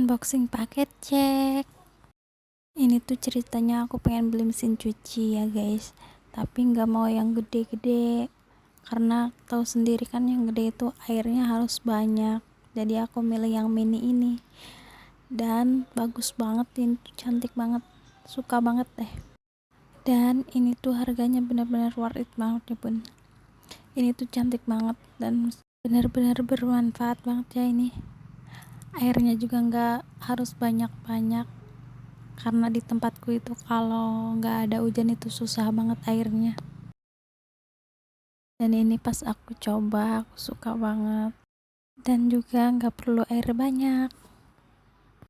Unboxing paket cek. Ini tuh ceritanya aku pengen beli mesin cuci ya guys, tapi nggak mau yang gede-gede karena tahu sendiri kan yang gede itu airnya harus banyak. Jadi aku milih yang mini ini dan bagus banget, ini tuh cantik banget, suka banget deh. Dan ini tuh harganya benar-benar worth it banget ya bun. Ini tuh cantik banget dan benar-benar bermanfaat banget ya ini. Airnya juga nggak harus banyak-banyak karena di tempatku itu kalau nggak ada hujan itu susah banget airnya. Dan ini pas aku coba aku suka banget dan juga nggak perlu air banyak.